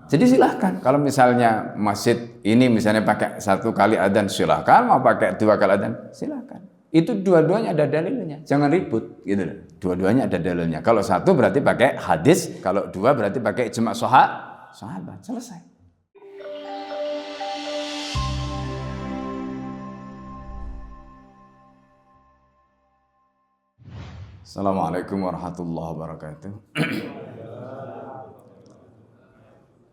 Jadi silahkan. Kalau misalnya masjid ini misalnya pakai 1 kali adzan silahkan, mau pakai 2 kali adzan silahkan. Itu dua-duanya ada dalilnya. Jangan ribut gitu loh. Dua-duanya ada dalilnya. Kalau 1 berarti pakai hadis, kalau 2 berarti pakai ijma' sahabat. Selesai. Assalamualaikum warahmatullahi wabarakatuh.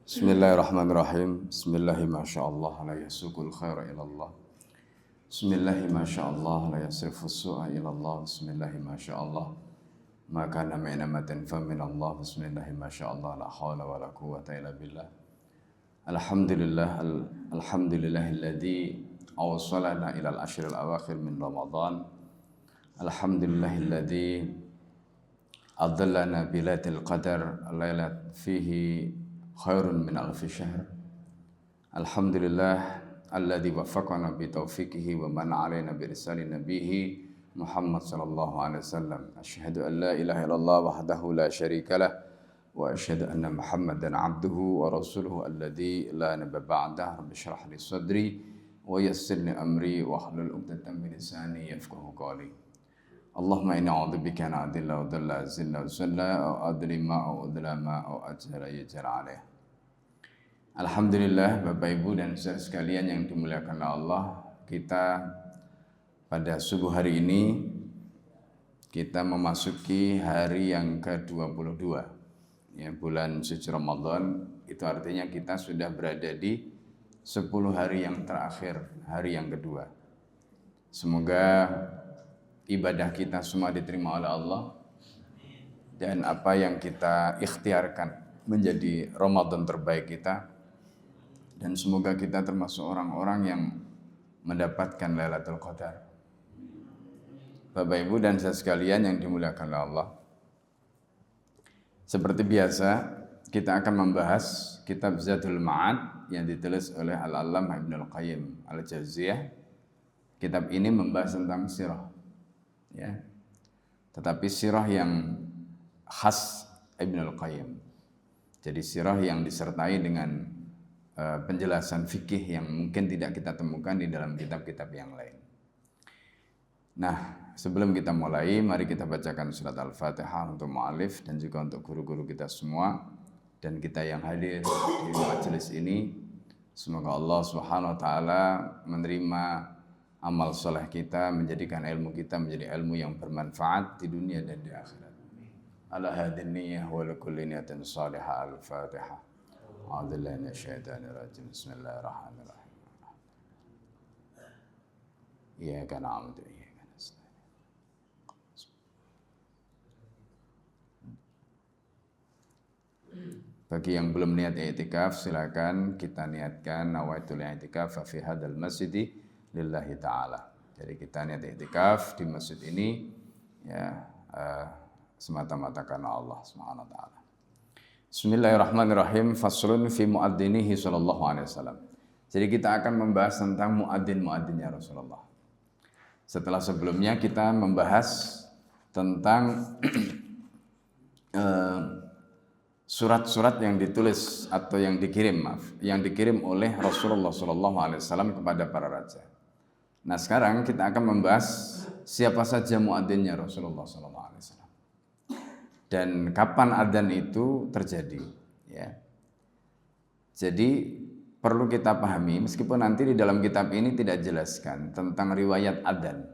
Bismillahirrahmanirrahim. Bismillahi masyaallah la yasukul khaira ilallah. Bismillahi masyaallah la yasrifus su'a ilallah. Bismillahi masyaallah ma kana mi'namatin fa minallah. Bismillahi masyaallah la hawla wa la quwwata illa billah. Alhamdulillahilladzi awsalana ilal ashril awakhir min Ramadan. Alhamdulillahilladzi adallana bilatil qadar lailat fihi khairun min alfi syahr. Alhamdulillah alladzi waffaqana bi taufiqihi wa man alaina bi risali nabihi Muhammad sallallahu alaihi wasallam. Asyhadu an la ilaha illallah wahdahu la syarikalah wa asyhadu anna Muhammadan abduhu wa rasuluhu alladzi la nabiyya ba'dah. Rabbi shrah li sadri wa yassir li amri wa hlul 'uqdatam min lisani yafqahu qawli. Allahumma inna a'udzubika an adilla wa dalla zilla wa zalla aw adlima aw udlama aw ajhala yajra alaih. Alhamdulillah Bapak Ibu dan saudara sekalian yang dimuliakan Allah, kita pada subuh hari ini kita memasuki hari yang ke-22 ya, bulan suci Ramadan. Itu artinya kita sudah berada di 10 hari yang terakhir, hari yang kedua. Semoga ibadah kita semua diterima oleh Allah dan apa yang kita ikhtiarkan menjadi Ramadan terbaik kita, dan semoga kita termasuk orang-orang yang mendapatkan Lailatul Qadar. Bapak Ibu dan saudara sekalian yang dimuliakan oleh Allah, seperti biasa kita akan membahas kitab Zadul Ma'ad yang ditulis oleh Al-Allamah Ibnul Qayyim Al-Jauziyah. Kitab ini membahas tentang sirah ya. Tetapi sirah yang khas Ibnul Qayyim. Jadi sirah yang disertai dengan penjelasan fikih yang mungkin tidak kita temukan di dalam kitab-kitab yang lain. Nah, sebelum kita mulai, mari kita bacakan surat Al-Fatihah untuk mu'alif dan juga untuk guru-guru kita semua dan kita yang hadir di majelis ini. Semoga Allah Subhanahu wa taala menerima amal soleh kita, menjadikan ilmu kita menjadi ilmu yang bermanfaat di dunia dan di akhirat. Ala hadin niyyah wa likulli niyatin salihah. Al-Fatihah. A'udzubillahi minasyaitonir rajim. Bismillahirrahmanirrahim. Iyyaka na'budu wa iyyaka nasta'in. Bagi yang belum niat i'tikaf, silakan kita niatkan nawaitul i'tikaf fi hadzal masjid lillahi ta'ala. Jadi kita niat i'tikaf di masjid ini ya semata-mata karena Allah Subhanahu wa taala. Bismillahirrahmanirrahim. Faslun fi muadzinihi sallallahu alaihi wasallam. Jadi kita akan membahas tentang muadzin-muadzinnya Rasulullah. Setelah sebelumnya kita membahas tentang surat-surat yang ditulis atau yang dikirim oleh Rasulullah sallallahu alaihi wasallam kepada para raja. Nah, sekarang kita akan membahas siapa saja muadzinnya Rasulullah sallallahu alaihi wasallam. Dan kapan adzan itu terjadi ya. Jadi perlu kita pahami, meskipun nanti di dalam kitab ini tidak jelaskan tentang riwayat adzan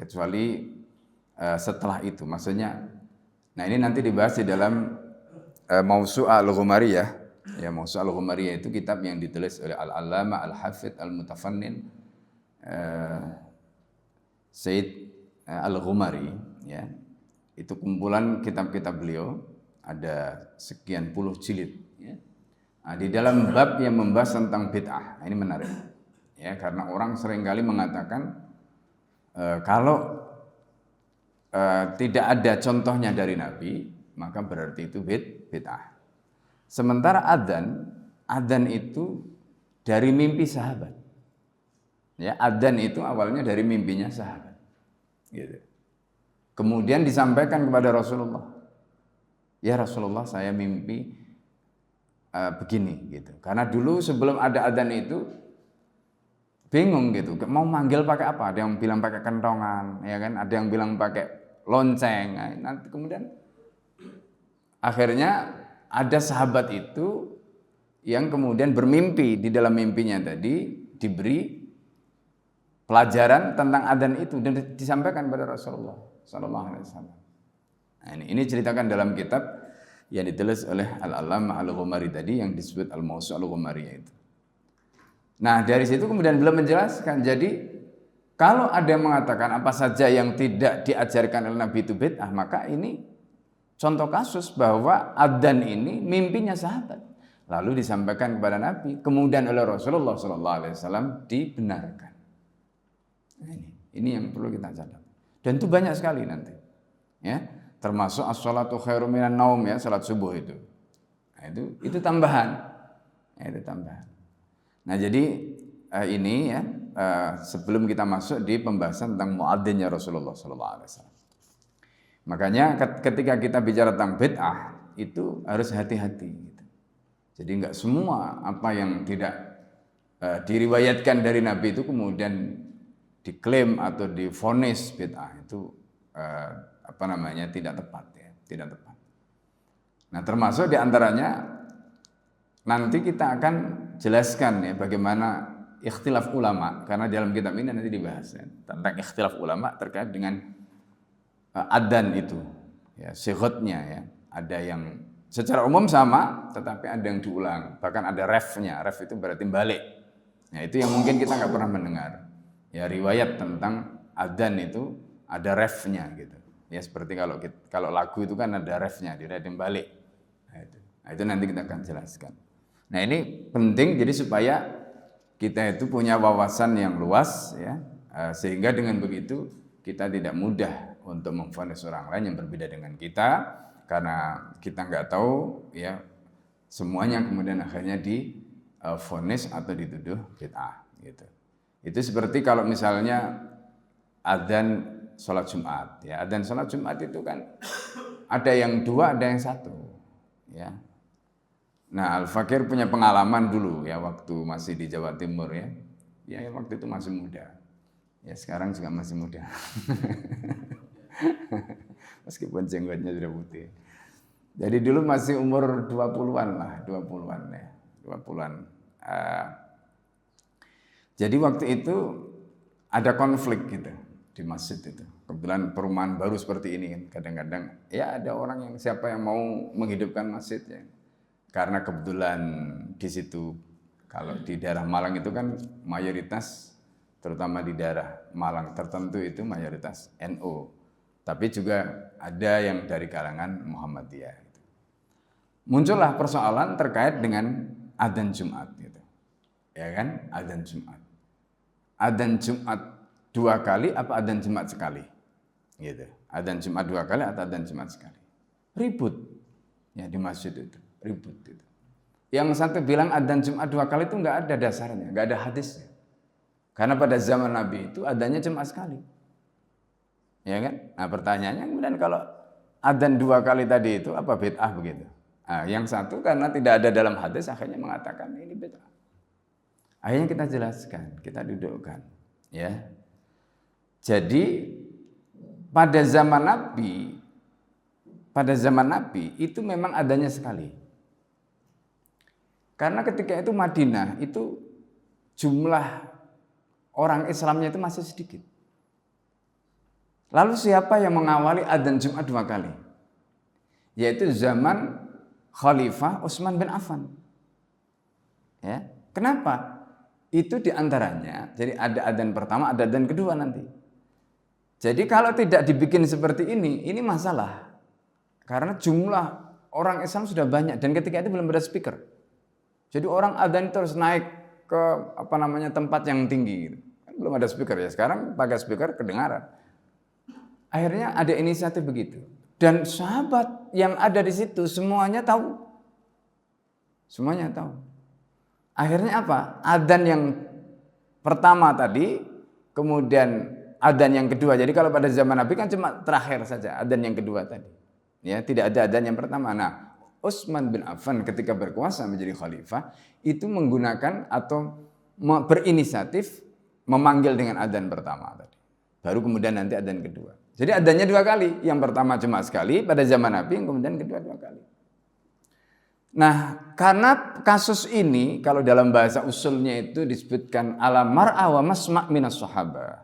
kecuali setelah itu. Maksudnya nah ini nanti dibahas di dalam Mawsu' al-Ghumariyah. Ya, Mawsu' al-Ghumariyah itu kitab yang ditulis oleh Al-Allamah Al-Hafidh Al-Mutafannin Said Al-Ghumari ya. Itu kumpulan kitab-kitab beliau, ada sekian puluh jilid ya. Nah, di dalam bab yang membahas tentang bid'ah. Ini menarik ya, karena orang seringkali mengatakan kalau tidak ada contohnya dari Nabi, maka berarti itu bid'ah. Sementara adzan itu dari mimpi sahabat. Ya, adzan itu awalnya dari mimpinya sahabat. Gitu. Kemudian disampaikan kepada Rasulullah. Ya Rasulullah, saya mimpi begini gitu. Karena dulu sebelum ada adzan itu bingung gitu, mau manggil pakai apa? Ada yang bilang pakai kentongan, ya kan? Ada yang bilang pakai lonceng. Nah, nanti kemudian akhirnya ada sahabat itu yang kemudian bermimpi, di dalam mimpinya tadi diberi pelajaran tentang adzan itu dan disampaikan kepada Rasulullah sallallahu alaihi wasallam. Nah, ini ceritakan dalam kitab yang ditulis oleh Al-Allamah Al-Ghumari tadi yang disebut Al-Mawsu' Al-Ghumariyah itu. Nah, dari situ kemudian beliau menjelaskan, jadi kalau ada yang mengatakan apa saja yang tidak diajarkan oleh Nabi itu bid'ah, maka ini contoh kasus bahwa adzan ini mimpinya sahabat lalu disampaikan kepada Nabi, kemudian oleh Rasulullah sallallahu alaihi wasallam dibenarkan. Nah, ini yang perlu kita catat. Dan itu banyak sekali nanti. Ya, termasuk as-shalatu khairum minan naum, ya, salat subuh itu. Nah, itu tambahan. Ya, itu tambahan. Nah, jadi ini ya sebelum kita masuk di pembahasan tentang muadzinnya Rasulullah sallallahu alaihi wasallam. Makanya ketika kita bicara tentang bid'ah itu harus hati-hati gitu. Jadi enggak semua apa yang tidak diriwayatkan dari Nabi itu kemudian diklaim atau divonis bid'ah, itu tidak tepat, ya, tidak tepat. Nah, termasuk diantaranya nanti kita akan jelaskan ya bagaimana ikhtilaf ulama, karena dalam kitab ini nanti dibahas ya, tentang ikhtilaf ulama terkait dengan adzan itu, ya, sighotnya ya. Ada yang secara umum sama, tetapi ada yang diulang, bahkan ada refnya. Ref itu berarti balik. Nah, itu yang mungkin kita nggak pernah mendengar. Ya, riwayat tentang adzan itu ada refnya gitu. Ya, seperti kalau lagu itu kan ada refnya, diritim balik. Nah, itu nanti kita akan jelaskan. Nah, ini penting jadi supaya kita itu punya wawasan yang luas ya, sehingga dengan begitu kita tidak mudah untuk memvonis orang lain yang berbeda dengan kita, karena kita nggak tahu ya semuanya kemudian akhirnya divonis atau dituduh bid'ah gitu. Itu seperti kalau misalnya adzan sholat Jumat, ya, adzan sholat Jumat itu kan ada yang dua, ada yang satu, ya. Nah, Al-Fakir punya pengalaman dulu ya waktu masih di Jawa Timur ya. Ya, waktu itu masih muda. Ya, sekarang juga masih muda. Meskipun jenggotnya sudah putih. Jadi dulu masih umur 20-an lah, 20-an ya, 20-an. Jadi waktu itu ada konflik gitu di masjid itu. Kebetulan perumahan baru seperti ini kan, kadang-kadang ya ada orang yang siapa yang mau menghidupkan masjid ya. Karena kebetulan di situ kalau di daerah Malang itu kan mayoritas, terutama di daerah Malang tertentu itu mayoritas NU. Tapi juga ada yang dari kalangan Muhammadiyah. Gitu. Muncullah persoalan terkait dengan adzan Jumat gitu. Ya kan? Adzan Jumat. Adzan Jumat 2 kali apa adzan Jumat sekali? Gitu. Adzan Jumat 2 kali atau adzan Jumat sekali? Ribut. Ya, di masjid itu. Ribut gitu. Yang satu bilang adzan Jumat 2 kali itu enggak ada dasarnya, enggak ada hadisnya. Karena pada zaman Nabi itu adzannya Jumat sekali. Ya kan? Nah, pertanyaannya kemudian kalau adzan 2 kali tadi itu apa bid'ah begitu? Nah, yang satu karena tidak ada dalam hadis akhirnya mengatakan ini bid'ah. Akhirnya kita jelaskan, kita dudukkan, ya. Jadi pada zaman Nabi itu memang adanya sekali. Karena ketika itu Madinah itu jumlah orang Islamnya itu masih sedikit. Lalu siapa yang mengawali adzan Jumat 2 kali? Yaitu zaman Khalifah Utsman bin Affan. Ya, kenapa? Itu diantaranya, jadi ada adzan pertama, ada adzan kedua nanti. Jadi kalau tidak dibikin seperti ini masalah. Karena jumlah orang Islam sudah banyak dan ketika itu belum ada speaker. Jadi orang adzan itu harus naik ke tempat yang tinggi gitu. Kan belum ada speaker ya. Sekarang pakai speaker kedengaran. Akhirnya ada inisiatif begitu. Dan sahabat yang ada di situ semuanya tahu. Semuanya tahu. Akhirnya apa? Adzan yang pertama tadi, kemudian adzan yang kedua. Jadi kalau pada zaman Nabi kan cuma terakhir saja adzan yang kedua tadi. Ya, tidak ada adzan yang pertama. Nah, Utsman bin Affan ketika berkuasa menjadi khalifah itu menggunakan atau berinisiatif memanggil dengan adzan pertama tadi. Baru kemudian nanti adzan kedua. Jadi adzannya 2 kali. Yang pertama cuma sekali pada zaman Nabi, yang kemudian kedua 2 kali. Nah, karena kasus ini kalau dalam bahasa usulnya itu disebutkan ala mar'a wa masma' minas sahabah.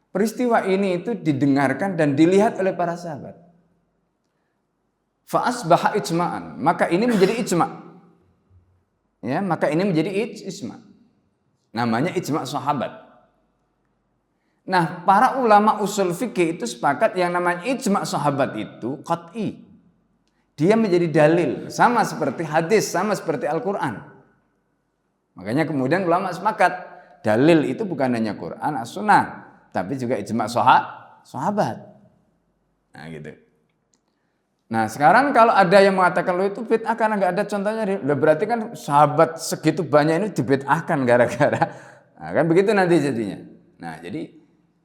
Peristiwa ini itu didengarkan dan dilihat oleh para sahabat. Fa asbaha ijma'an, maka ini menjadi ijma'. Ya, maka ini menjadi ijma'. Namanya ijma' sahabat. Nah, para ulama usul fikih itu sepakat yang namanya ijma' sahabat itu qat'i. Dia menjadi dalil, sama seperti hadis, sama seperti Al-Quran. Makanya kemudian ulama sepakat, dalil itu bukan hanya Quran, as-sunnah, tapi juga ijma' sahabat. Nah gitu. Nah sekarang kalau ada yang mengatakan lo itu bid'ah karena nggak ada contohnya, berarti kan sahabat segitu banyak ini dibid'ahkan gara-gara. Nah, kan begitu nanti jadinya. Nah jadi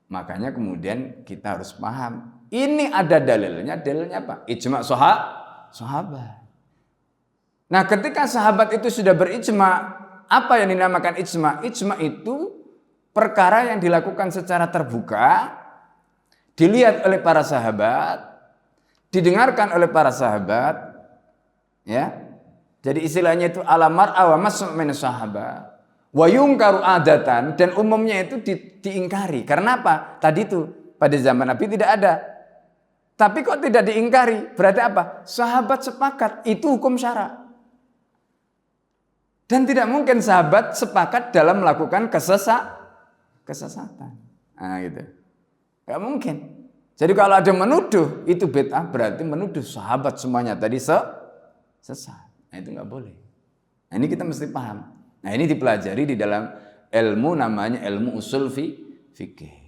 makanya kemudian kita harus paham, ini ada dalilnya apa? Ijma' sahabat. Nah, ketika sahabat itu sudah berijma, apa yang dinamakan ijma? Ijma itu perkara yang dilakukan secara terbuka, dilihat oleh para sahabat, didengarkan oleh para sahabat, ya. Jadi istilahnya itu ala mar'a wa masma' min sahabat. Wa yungkaru adatan, dan umumnya itu diingkari. Karena apa? Tadi itu pada zaman Nabi tidak ada. Tapi kok tidak diingkari? Berarti apa? Sahabat sepakat, itu hukum syara. Dan tidak mungkin sahabat sepakat dalam melakukan kesesatan. Nah gitu. Gak mungkin. Jadi kalau ada menuduh, itu bid'ah, berarti menuduh sahabat semuanya tadi sesat. Nah itu gak boleh. Nah ini kita mesti paham. Nah ini dipelajari di dalam ilmu namanya ilmu usul fikih.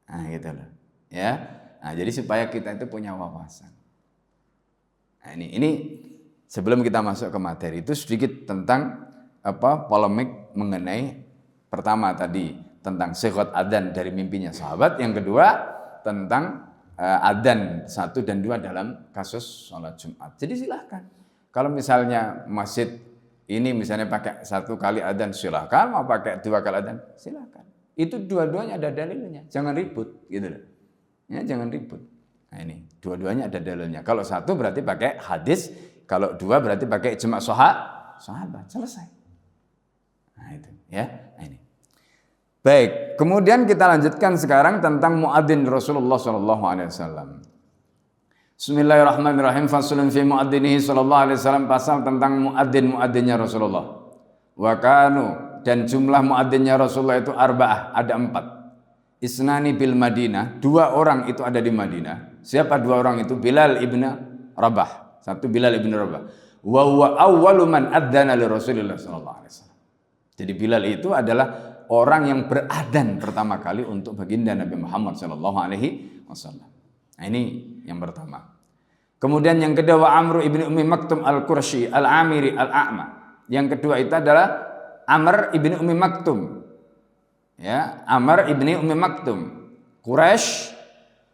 Nah gitu loh. Ya. Nah, jadi supaya kita itu punya wawasan. Nah, ini sebelum kita masuk ke materi itu sedikit tentang polemik mengenai pertama tadi tentang sighot adzan dari mimpinya sahabat, yang kedua tentang adzan 1 dan 2 dalam kasus sholat Jumat. Jadi silahkan. Kalau misalnya masjid ini misalnya pakai 1 kali adzan silahkan, mau pakai 2 kali adzan silahkan. Itu dua-duanya ada dalilnya. Jangan ribut gitu loh. Ya, jangan ribut. Nah ini, dua-duanya ada dalilnya. Kalau 1 berarti pakai hadis, kalau 2 berarti pakai ijma' sahabat. Selesai. Nah itu, ya. Nah ini. Baik, kemudian kita lanjutkan sekarang tentang muadzin Rasulullah sallallahu alaihi wasallam. Bismillahirrahmanirrahim. Faslun fi muadzinihi sallallahu alaihi wasallam, pasal tentang muadzinnya Rasulullah. Wa kanu, dan jumlah muadzinnya Rasulullah itu arba'ah, ada 4. Isnani bil Madinah, 2 orang itu ada di Madinah. Siapa 2 orang itu? Bilal ibn Rabah. 1 Bilal ibn Rabah. Wa huwa awwalu man adzana li Rasulillah sallallahu alaihi wasallam. Jadi Bilal itu adalah orang yang beradzan pertama kali untuk baginda Nabi Muhammad sallallahu alaihi wasallam. Nah ini yang pertama. Kemudian yang kedua wa Amr ibn Ummi Maktum al-Qurashi al-Amiri al-A'ma. Yang kedua itu adalah Amr ibn Ummi Maktum. Ya, Amr ibni Ummi Maktum, Quraisy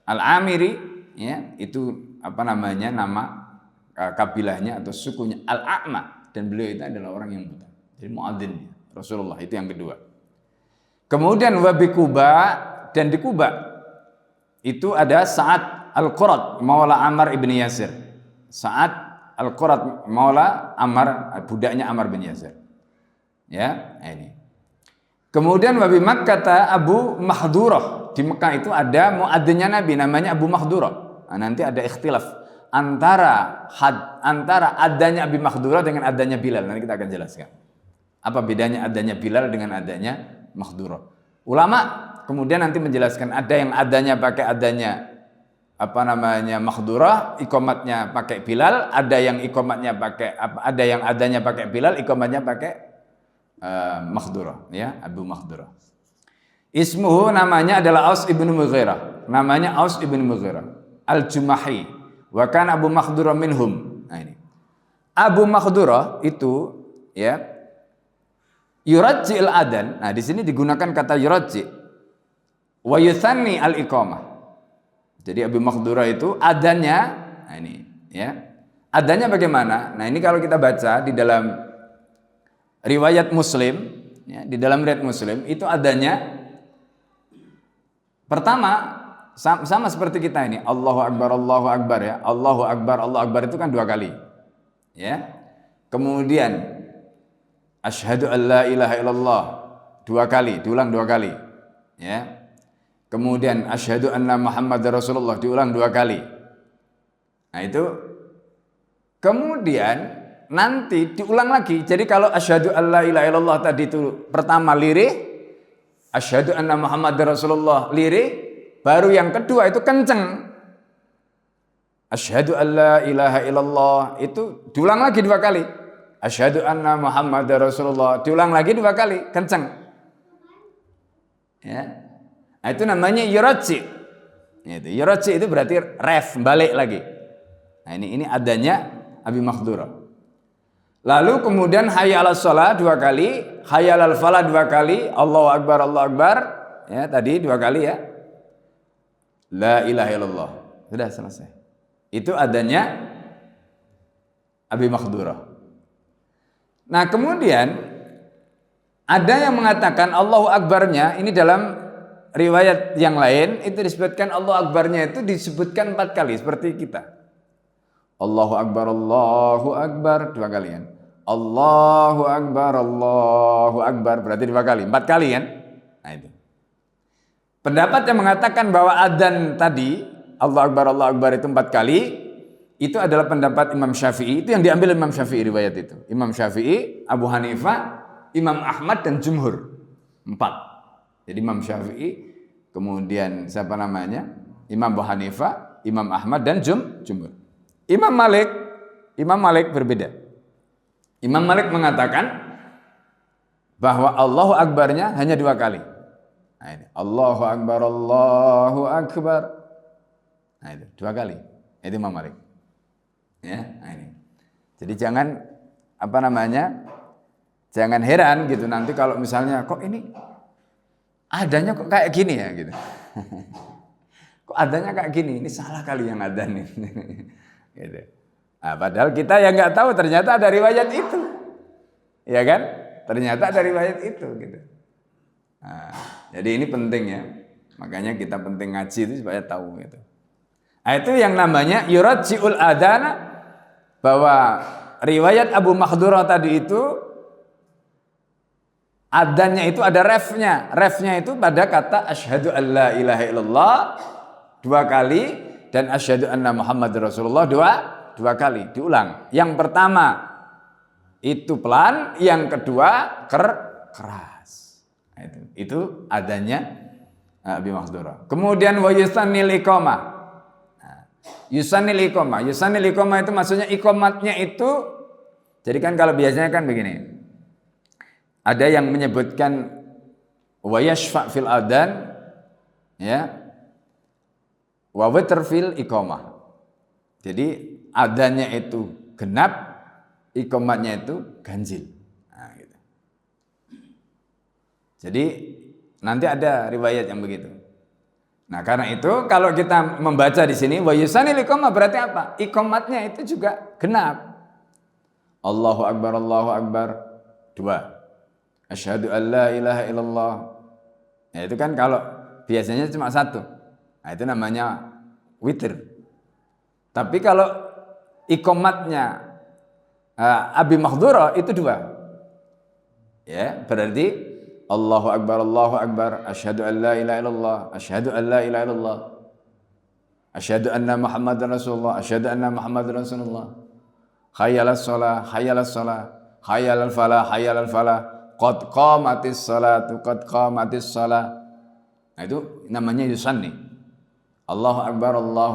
Al-Amiri, ya, itu nama kabilahnya atau sukunya Al-A'ma, dan beliau itu adalah orang yang buta. Jadi muadzin Rasulullah itu yang kedua. Kemudian wa bi Quba, dan di Quba itu ada Sa'ad Al-Qurat maula Ammar ibn Yasir. Sa'ad Al-Qurat maula Ammar, budaknya Ammar bin Yasir. Ya, ini. Kemudian wabi Makkah kata Abu Mahdurah, di Mekah itu ada muadzinnya Nabi namanya Abu Mahdurah. Nah, nanti ada ikhtilaf antara adanya Abi Mahdurah dengan adanya Bilal. Nanti kita akan jelaskan apa bedanya adanya Bilal dengan adanya Mahdurah. Ulama kemudian nanti menjelaskan ada yang adanya pakai adanya Mahdurah, ikomatnya pakai Bilal, ada yang ikomatnya pakai ada yang adanya pakai Bilal, ikomatnya pakai Mahdurah, ya, Abu Mahdurah. Ismuhu, namanya adalah Aus ibn Mughirah. Namanya Aus ibn Mughirah Al-Jumahi. Wa kana Abu Mahdurah minhum. Nah ini. Abu Mahdurah itu, ya, yurajji'il adan. Nah, di sini digunakan kata yurajji'. Wa yuthanni al-iqamah. Jadi Abu Mahdurah itu adannya, nah ini, ya. adanya bagaimana? Nah, ini kalau kita baca di dalam riwayat Muslim, ya, di dalam riwayat Muslim itu adanya pertama sama seperti kita ini, Allahu Akbar ya. Allahu Akbar itu kan 2 kali. Ya. Kemudian asyhadu an la ilaha illallah 2 kali, diulang 2 kali. Ya. Kemudian asyhadu anna Muhammadar Rasulullah diulang 2 kali. Nah, itu kemudian nanti diulang lagi. Jadi kalau asyhadu an la ilaha illallah tadi itu pertama lirih, asyhadu anna Muhammadar Rasulullah lirih, baru yang kedua itu kenceng. Asyhadu an la ilaha illallah itu diulang lagi 2 kali. Asyhadu anna Muhammadar Rasulullah diulang lagi 2 kali, kenceng. Ya. Nah, itu namanya yuraji. Yuraji itu berarti ref, balik lagi. Nah, ini adanya Abi Makhdura. Lalu kemudian hayya 'alas shalah 2 kali, hayya 'alal falah 2 kali, Allahu Akbar. Ya, tadi 2 kali ya. La ilaha illallah. Sudah selesai. Itu adanya Abi Makhdura. Nah, kemudian ada yang mengatakan Allahu Akbarnya ini dalam riwayat yang lain itu disebutkan Allahu Akbarnya itu disebutkan 4 kali seperti kita. Allahu Akbar 2 kali kan. Allahu Akbar berarti 2 kali, 4 kali kan? Nah, itu. Pendapat yang mengatakan bahwa adzan tadi Allahu Akbar itu 4 kali itu adalah pendapat Imam Syafi'i. Itu yang diambil Imam Syafi'i riwayat itu. Imam Syafi'i, Abu Hanifah, Imam Ahmad dan Jumhur. 4. Jadi Imam Syafi'i, kemudian siapa namanya? Imam Abu Hanifah, Imam Ahmad dan Jumhur. Imam Malik berbeda. Imam Malik mengatakan bahwa Allahu Akbarnya hanya 2 kali. Nah, ini. Allahu Akbar. Nah, itu 2 kali. Itu Imam Malik. Ya, nah ini. Jadi jangan jangan heran gitu nanti kalau misalnya kok ini adanya kok kayak gini ya gitu. Kok adanya kayak gini? Ini salah kali yang ada nih. Gitu. Nah, padahal kita yang nggak tahu ternyata ada riwayat itu. Ya kan? Ternyata ada riwayat itu gitu. Nah, jadi ini penting ya. Makanya kita penting ngaji itu supaya tahu gitu. Nah, itu yang namanya yuraji'ul adana, bahwa riwayat Abu Makhdura tadi itu adanya itu ada refnya. Refnya itu pada kata asyhadu an la ilaha illallah 2 kali dan asyhadu anna Muhammadar Rasulullah 2 kali diulang. Yang pertama itu pelan, yang kedua keras. Nah, itu adanya Abi Makhdura. Kemudian wa yusannil iqamah. Yusanil iqamah itu maksudnya iqamatnya itu, jadi kan kalau biasanya kan begini, ada yang menyebutkan wa yashfa' fil adhan ya wa witr fil iqamah. Jadi adanya itu genap, iqamatnya itu ganjil. Nah, gitu. Jadi nanti ada riwayat yang begitu. Nah, karena itu kalau kita membaca di sini wa yusanil iqamah berarti apa? Iqamatnya itu juga genap. Allahu Akbar 2. Asyhadu an la ilaha illallah. Ya, itu kan kalau biasanya cuma 1. Nah, itu namanya witir. Tapi kalau iqamatnya Abi Makhdura itu 2. Ya, berarti Allahu Akbar, asyhadu an la ilaha illallah, asyhadu an la ilaha illallah, asyhadu anna Muhammadar Rasulullah, asyhadu anna Muhammadar Rasulullah. Hayyalas shalah, hayyalal falah, qad qamatis salatu, qad qamatis salah. Nah, itu namanya yusanni. Allahu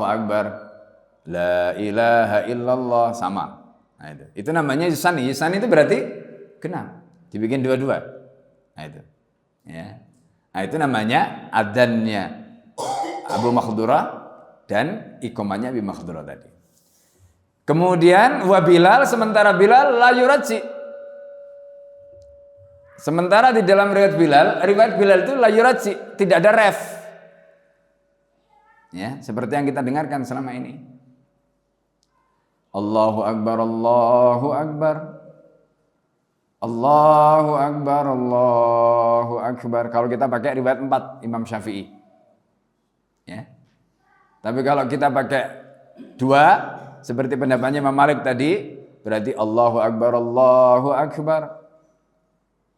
Akbar, la ilaha illallah, sama. Nah, itu namanya yusanni. Yusanni itu berarti genap, dibikin 2. Nah, itu. Ya. Nah, itu namanya adzannya Abu Makhdura dan iqamatnya Abi Makhdura tadi. Kemudian wa Bilal, sementara Bilal la yuraji. Sementara di dalam riwayat Bilal itu la yuraji, tidak ada ref. Ya, seperti yang kita dengarkan selama ini. Allahu Akbar, Allahu Akbar. Allahu Akbar, Allahu Akbar. Kalau kita pakai riwayat 4 Imam Syafi'i. Ya. Tapi kalau kita pakai 2 seperti pendapatnya Imam Malik tadi, berarti Allahu Akbar, Allahu Akbar.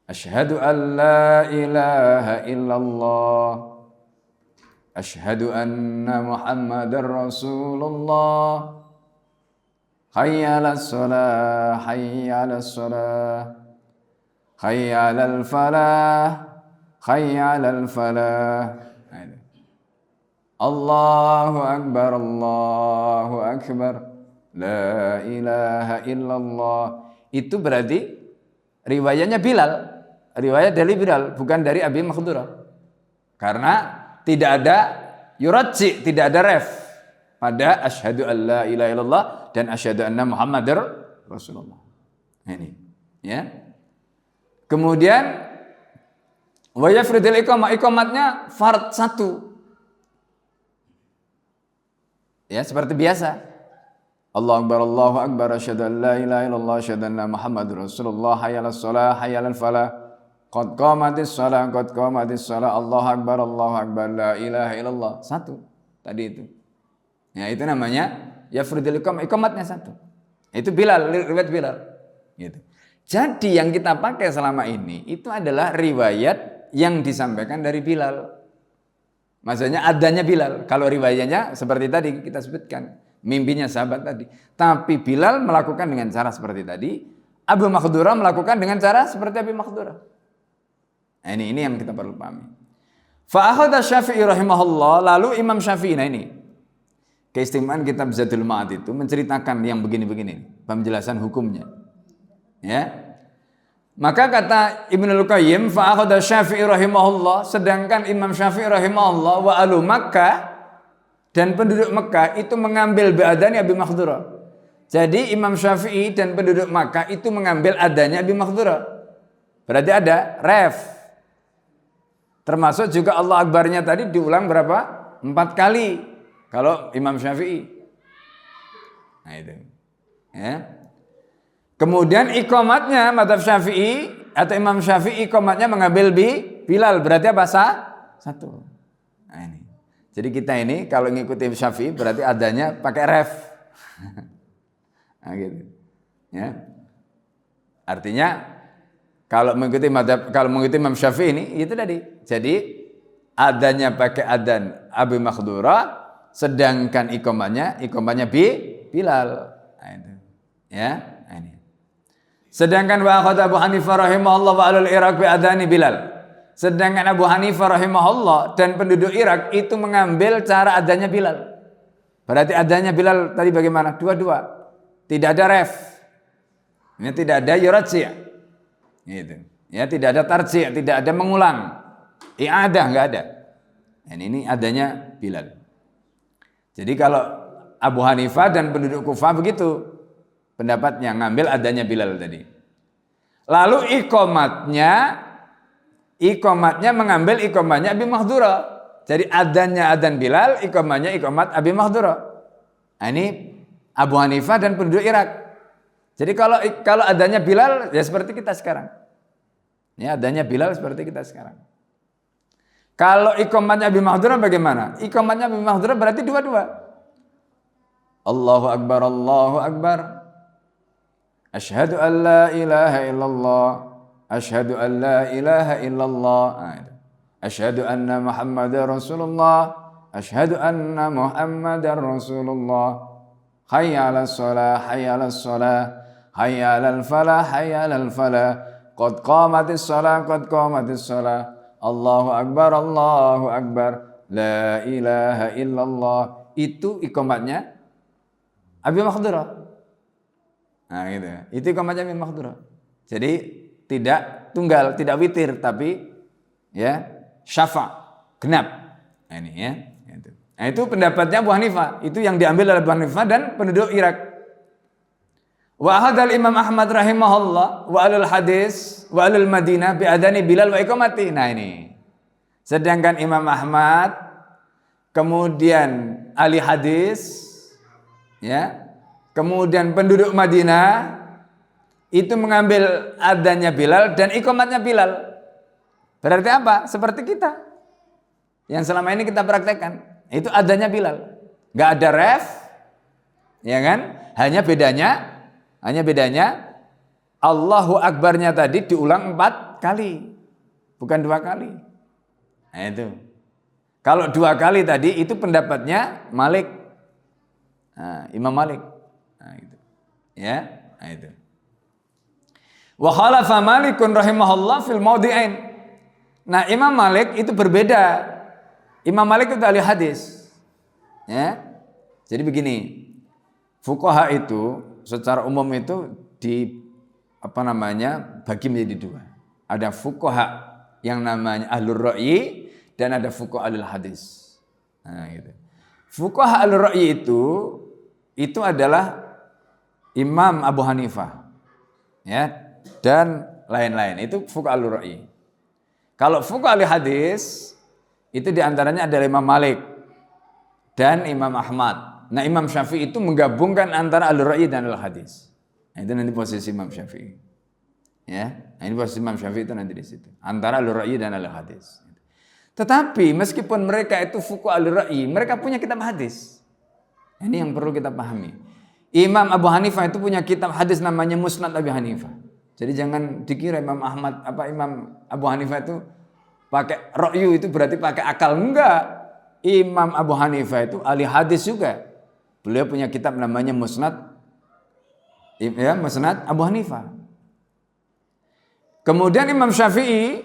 Asyhadu an la ilaha illallah. Asyhadu anna Muhammadar Rasulullah. Hayya 'alas shalah, hayya 'alas shalah. Hayya 'alal falah, hayya 'alal falah. Allahu Akbar, Allahu Akbar. La ilaha illallah. Itu berarti riwayatnya Bilal. Riwayat dari Bilal, bukan dari Abi Makhdurah. Karena tidak ada yuradji, tidak ada ref pada asyhadu an la ilaha illallah dan asyhadu anna Muhammadar Rasulullah. Ini, ya. Kemudian wa yafridul iqamah, iqamatnya fard 1. Ya, seperti biasa. Allahu Akbar, Allahu Akbar, asyhadu an la ilaha illallah, asyhadu anna Muhammadur Rasulullah, hayya 'alas shalah, hayya 'alal falah, qad qamatis shalah, qad qamatis shalah, Allahu Akbar, Allahu Akbar, la ilaha illallah. 1 tadi itu. Ya, itu namanya yafridul iqamah, iqamatnya 1. Itu Bilal, riwayat Bilal. Gitu. Jadi yang kita pakai selama ini itu adalah riwayat yang disampaikan dari Bilal. Maksudnya adanya Bilal. Kalau riwayatnya seperti tadi kita sebutkan, mimpinya sahabat tadi. Tapi Bilal melakukan dengan cara seperti tadi, Abu Makhdurah melakukan dengan cara seperti Abi Makhdurah. Nah, ini yang kita perlu pahami. Fa akhadha Syafi'i rahimahullah, lalu Imam Syafi'i, nah ini keistimewaan kitab Zadul Ma'ad itu menceritakan yang begini-begini, penjelasan hukumnya. Ya. Maka kata Ibnul Qayyim, fa akhadha Syafi'i rahimahullah, sedangkan Imam Syafi'i rahimahullah wa ahlu Makkah dan penduduk Makkah itu mengambil bi'adani Abi Makhdurah. Jadi Imam Syafi'i dan penduduk Makkah itu mengambil adanya Abi Makhdurah. Berarti ada ref. Termasuk juga Allah Akbarnya tadi diulang berapa? 4 kali. Kalau Imam Syafi'i. Nah itu. Ya. Kemudian iqamatnya madzhab Syafi'i atau Imam Syafi'i iqamatnya mengambil Bilal, berarti apa? 1. Nah ini. Jadi kita ini kalau ngikuti Syafi'i berarti adanya pakai ref. Nah gitu. Ya. Artinya kalau mengikuti Imam Syafi'i ini itu tadi. Jadi adanya pakai adan Abi Makhdurah, sedangkan iqamatnya Bilal. Nah itu. Ya. Nah, ini. Sedangkan wa akhadha Abu Hanifah rahimahullah wa alul Iraq bi adani Bilal. Sedangkan Abu Hanifah rahimahullah dan penduduk Irak itu mengambil cara adanya Bilal. Berarti adanya Bilal tadi bagaimana? 2. Tidak ada ref. Ini tidak ada yuradji. Gitu. Ya, tidak ada tarji', tidak ada mengulang. I'adah enggak ada. Dan ini adanya Bilal. Jadi kalau Abu Hanifah dan penduduk Kufah begitu pendapatnya, ngambil adanya Bilal tadi. Lalu iqamatnya mengambil iqamatnya Abi Makhdurah. Jadi adanya adan Bilal, iqamatnya iqamat Abi Makhdurah. Nah, ini Abu Hanifah dan penduduk Irak. Jadi kalau adanya Bilal ya seperti kita sekarang. Ya, adanya Bilal seperti kita sekarang. Kalau iqamatnya Abi Makhdurah bagaimana? Iqamatnya Abi Makhdurah berarti 2. Allahu Akbar, Allahu Akbar. Asyhadu an la ilaha illallah. Asyhadu an la ilaha illallah. Asyhadu anna Muhammadar Rasulullah. Asyhadu anna Muhammadar Rasulullah. Hayya 'alas shalah, hayya 'alas shalah. Hayya 'alal falah, hayya 'alal falah. Qad qamatis shalah, qad qamatis shalah. Allahu Akbar, Allahu Akbar. La ilaha illallah. Itu iqamatnya Abi Makhdurah. Nah gitu. Itu iqamatnya Abi Makhdurah. Jadi tidak tunggal, tidak witir, tapi ya syafa, genap. Nah ini ya. Nah itu pendapatnya Abu Hanifah. Itu yang diambil oleh Abu Hanifah dan penduduk Irak. Wa hadal Imam Ahmad rahimahullah wa alul hadis wa alul Madinah bi adani Bilal wa iqamati. Nah ini. Sedangkan Imam Ahmad kemudian ahli hadis ya Kemudian penduduk Madinah itu mengambil adzannya Bilal dan iqamatnya Bilal. Berarti apa? Seperti kita yang selama ini kita praktekkan. Itu adzannya Bilal. Nggak ada ref, ya kan? Hanya bedanya Allahu Akbarnya tadi diulang 4 kali, bukan 2 kali. Nah itu. Kalau 2 kali tadi itu pendapatnya Malik, Imam Malik. Nah itu. Ya, nah itu. Wa khalafa Malikun rahimahullah fil maudi'ain. Nah, Imam Malik itu berbeda. Imam Malik itu ahli hadis. Ya. Jadi begini, fuqaha itu secara umum itu bagi menjadi 2. Ada fuqaha yang namanya ahlur ra'yi dan ada fuqaha ahlul hadis. Nah, gitu. Fuqaha ahlur ra'yi itu adalah Imam Abu Hanifah. Ya, dan lain-lain. Itu fuqaha ahlur ra'yi. Kalau fuqaha ahlul hadis itu diantaranya ada Imam Malik dan Imam Ahmad. Nah, Imam Syafi'i itu menggabungkan antara ahlur ra'yi dan ahlul hadis. Nah, itu nanti posisi Imam Syafi'i. Ya, nah, ini posisi Imam Syafi'i itu nanti di situ. Antara ahlur ra'yi dan ahlul hadis. Tetapi meskipun mereka itu fuqaha ahlur ra'yi, mereka punya kitab hadis. Ini yang perlu kita pahami. Imam Abu Hanifah itu punya kitab hadis namanya Musnad Abi Hanifah. Jadi jangan dikira Imam Abu Hanifah itu pakai ra'yu itu berarti pakai akal. Enggak. Imam Abu Hanifah itu ahli hadis juga. Beliau punya kitab namanya Musnad Abu Hanifah. Kemudian Imam Syafi'i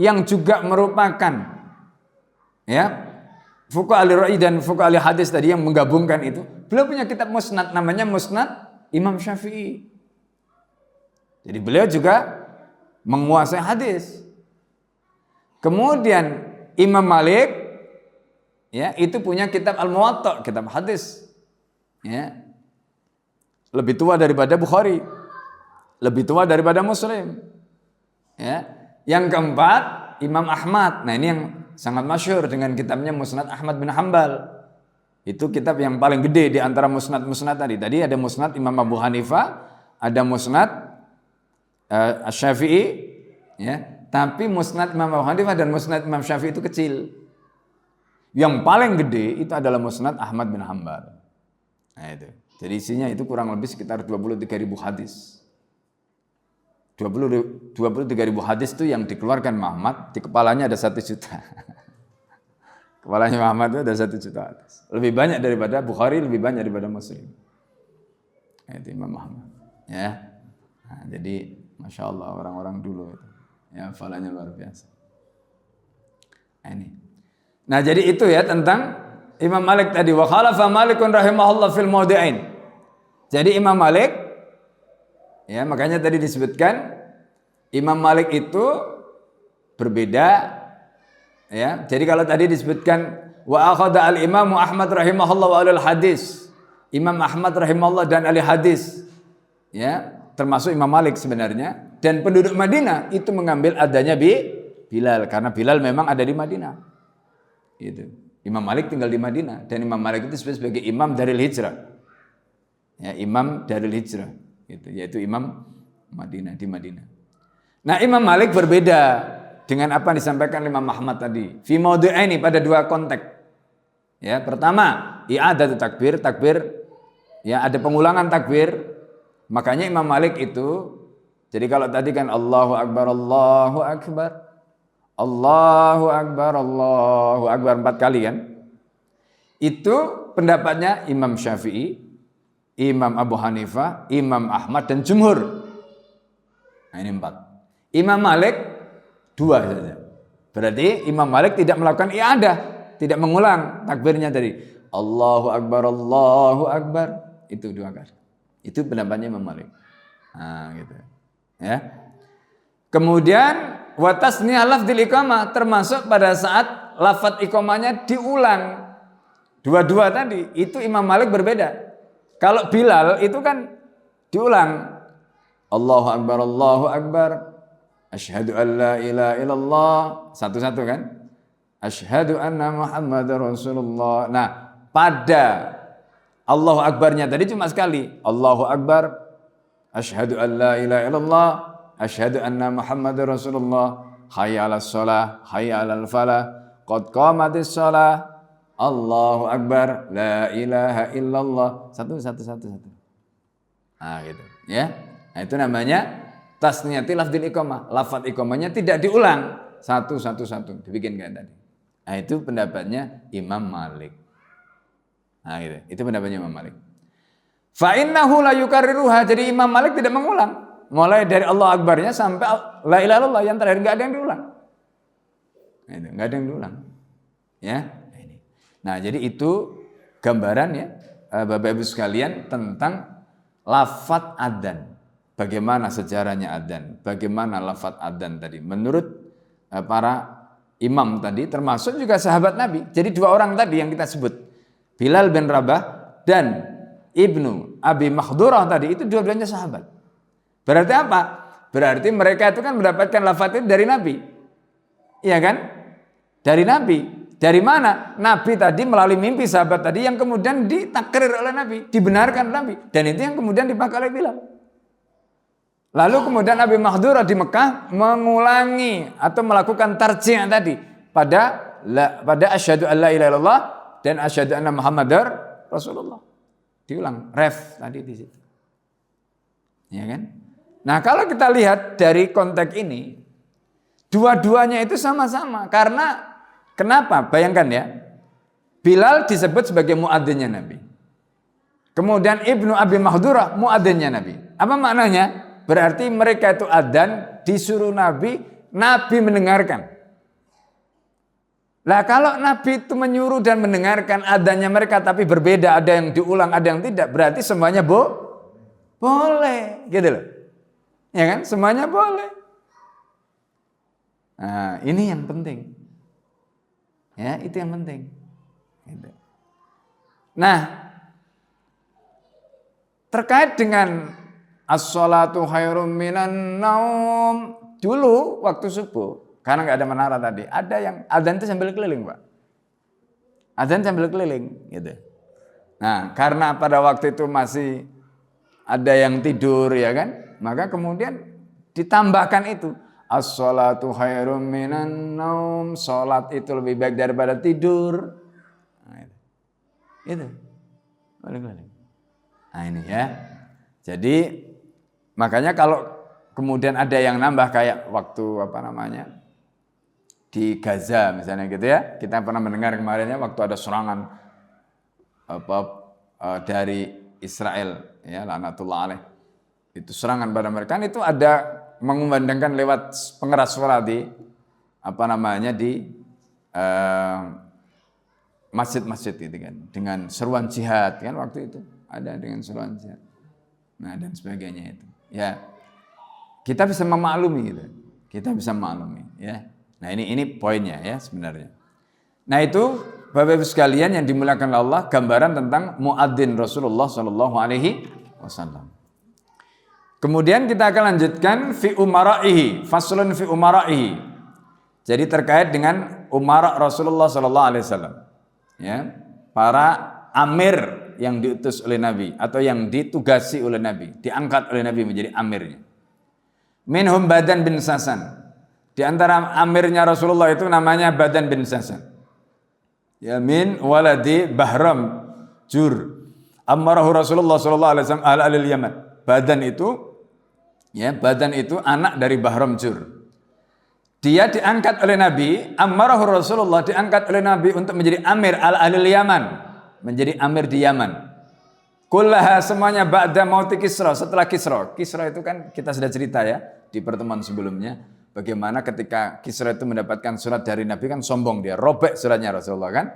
yang juga merupakan fuqaha ahli ra'yi dan fuqaha ahli hadis tadi yang menggabungkan itu, beliau punya kitab Musnad namanya Musnad Imam Syafi'i. Jadi beliau juga menguasai hadis. Kemudian Imam Malik itu punya kitab Al-Muwatta, kitab hadis. Ya. Lebih tua daripada Bukhari. Lebih tua daripada Muslim. Ya. Yang keempat, Imam Ahmad. Nah, ini yang sangat masyhur dengan kitabnya Musnad Ahmad bin Hanbal. Itu kitab yang paling gede di antara musnad-musnad tadi. Tadi ada Musnad Imam Abu Hanifah, ada Musnad Asy-Syafi'i, tapi Musnad Imam Abu Hanifah dan Musnad Imam Syafi'i itu kecil. Yang paling gede itu adalah Musnad Ahmad bin Hanbal. Nah itu. Jadi isinya itu kurang lebih sekitar 23.000 hadis. 23.000 hadis itu yang dikeluarkan Muhammad, di kepalanya ada 1 juta. Kepalanya Muhammad itu ada 1 juta hadis. Lebih banyak daripada Bukhari, lebih banyak daripada Muslim. Itu Imam Muhammad. Ya. Nah, jadi Masya Allah orang-orang dulu itu. Ya, hafalannya luar biasa. Nah, ini. Nah, jadi itu ya tentang Imam Malik tadi. Wa khalafa Malikun rahimahullah fil maudi'ain. Jadi Imam Malik, ya makanya tadi disebutkan Imam Malik itu berbeda. Ya, jadi kalau tadi disebutkan wa akhadha al-Imam Ahmad rahimahullah wa alul hadis. Imam Ahmad rahimahullah dan ahli hadis. Ya, termasuk Imam Malik sebenarnya. Dan penduduk Madinah itu mengambil adanya Bilal karena Bilal memang ada di Madinah. Itu. Imam Malik tinggal di Madinah dan Imam Malik itu disebut sebagai imam Daril Hijrah. Ya, imam Daril Hijrah gitu, yaitu imam Madinah di Madinah. Nah, Imam Malik berbeda dengan apa yang disampaikan Imam Ahmad tadi. Fi maudi'aini pada 2 konteks. Ya, pertama, i'adatu takbir, ya ada pengulangan takbir. Makanya Imam Malik itu, jadi kalau tadi kan Allahu Akbar, Allahu Akbar, Allahu Akbar, Allahu Akbar 4 kali kan. Itu pendapatnya Imam Syafi'i, Imam Abu Hanifah, Imam Ahmad dan jumhur. Nah, ini 4. Imam Malik 2 saja. Berarti Imam Malik tidak melakukan i'adah, tidak mengulang takbirnya tadi. Allahu Akbar, Allahu Akbar. Itu 2 kali. Itu pendapatnya Imam Malik. Nah, gitu. Ya. Kemudian wa tasniyah lafdzil iqamah, termasuk pada saat lafaz iqamahnya diulang. 2 tadi, itu Imam Malik berbeda. Kalau Bilal itu kan diulang. Allahu Akbar, Allahu Akbar. Asyhadu an la ilaha illallah. Satu-satu kan? Asyhadu anna Muhammadar Rasulullah. Nah, pada Allahu Akbarnya tadi cuma sekali. Allahu Akbar, asyhadu an la ilaha illallah, asyhadu anna Muhammadar Rasulullah, hayya 'alas shalah, hayya 'alal falah, qad qamatis shalah, Allahu Akbar, la ilaha illallah. Satu. Nah, gitu, ya. Nah, itu namanya tasniyati lafdzil iqamah. Lafaz iqamahnya tidak diulang. Satu, dibikin kayak tadi. Nah, itu pendapatnya Imam Malik. Nah, gitu. Itu pendapatnya Imam Malik. Fa innahu la yukarriruha. Jadi Imam Malik tidak mengulang. Mulai dari Allah Akbarnya sampai la ilaha illallah yang terakhir enggak ada yang diulang. Nah, itu enggak ada yang diulang. Ya. Nah, jadi itu gambaran ya Bapak Ibu sekalian tentang lafaz adzan. Bagaimana sejarahnya adzan? Bagaimana lafaz adzan tadi? Menurut para imam tadi termasuk juga sahabat Nabi. Jadi dua orang tadi yang kita sebut, Bilal bin Rabah dan Ibnu Abi Makhdurah tadi, itu dua-duanya sahabat. Berarti apa? Berarti mereka itu kan mendapatkan lafaz itu dari Nabi. Iya kan? Dari Nabi. Dari mana? Nabi tadi melalui mimpi sahabat tadi yang kemudian ditakrir oleh Nabi, dibenarkan Nabi, dan itu yang kemudian dipakai oleh Bilal. Lalu kemudian Abi Makhdurah di Mekah mengulangi atau melakukan tarjih tadi pada asyhadu an la ilaha illallah dan asyhadu anna Muhammadar Rasulullah. Diulang ref tadi di situ. Ya kan? Nah, kalau kita lihat dari konteks ini, dua-duanya itu sama-sama. Karena kenapa? Bayangkan ya, Bilal disebut sebagai muadzinnya Nabi. Kemudian Ibnu Abi Makhdurah muadzinnya Nabi. Apa maknanya? Berarti mereka itu adzan disuruh Nabi, Nabi mendengarkan. Lah kalau Nabi itu menyuruh dan mendengarkan adzannya mereka tapi berbeda, ada yang diulang, ada yang tidak, berarti semuanya boleh, gitu loh. Ya kan? Semuanya boleh. Nah, ini yang penting. Ya, itu yang penting. Gitu. Nah, terkait dengan as-sholatu khairum minan naum, dulu waktu subuh, karena nggak ada menara tadi, ada yang adzan itu sambil keliling, Pak. Adzan sambil keliling, gitu. Nah, karena pada waktu itu masih ada yang tidur, ya kan? Maka kemudian ditambahkan itu. As-sholatu khairum minan naum, sholat itu lebih baik daripada tidur. Nah, itu. Balik. Nah, ini ya. Jadi makanya kalau kemudian ada yang nambah kayak waktu di Gaza misalnya gitu ya. Kita pernah mendengar kemarinnya waktu ada serangan dari Israel ya, laknatullah alaih. Itu serangan pada mereka, itu ada mengumandangkan lewat pengeras suara di masjid-masjid gitu kan, dengan seruan jihad kan, waktu itu ada dengan seruan jihad. Nah, dan sebagainya itu. Ya. Kita bisa memaklumi gitu. Kita bisa memaklumi ya. Nah, ini poinnya ya sebenarnya. Nah, itu Bapak Ibu sekalian yang dimuliakan Allah, gambaran tentang muadzin Rasulullah sallallahu alaihi wasallam. Kemudian kita akan lanjutkan fi umara'ihi, faslun fi umara'ihi. Jadi terkait dengan umara Rasulullah sallallahu alaihi wasallam. Ya, para amir yang diutus oleh Nabi atau yang ditugasi oleh Nabi, diangkat oleh Nabi menjadi amirnya. Minhum Badan bin Sasan. Di antara amirnya Rasulullah itu namanya Badan bin Sasan. Ya, min waladi Bahram Jur. Amarahu Rasulullah sallallahu alaihi wasallam al Yaman. Badan itu anak dari Bahram Jur. Dia diangkat oleh Nabi, amarahu Rasulullah diangkat oleh Nabi untuk menjadi amir al-alil Yaman, menjadi amir di Yaman. Kullaha semuanya ba'da mauti Kisra, setelah Kisra. Kisra itu kan kita sudah cerita ya di pertemuan sebelumnya, bagaimana ketika Kisra itu mendapatkan surat dari Nabi kan sombong dia, robek suratnya Rasulullah kan.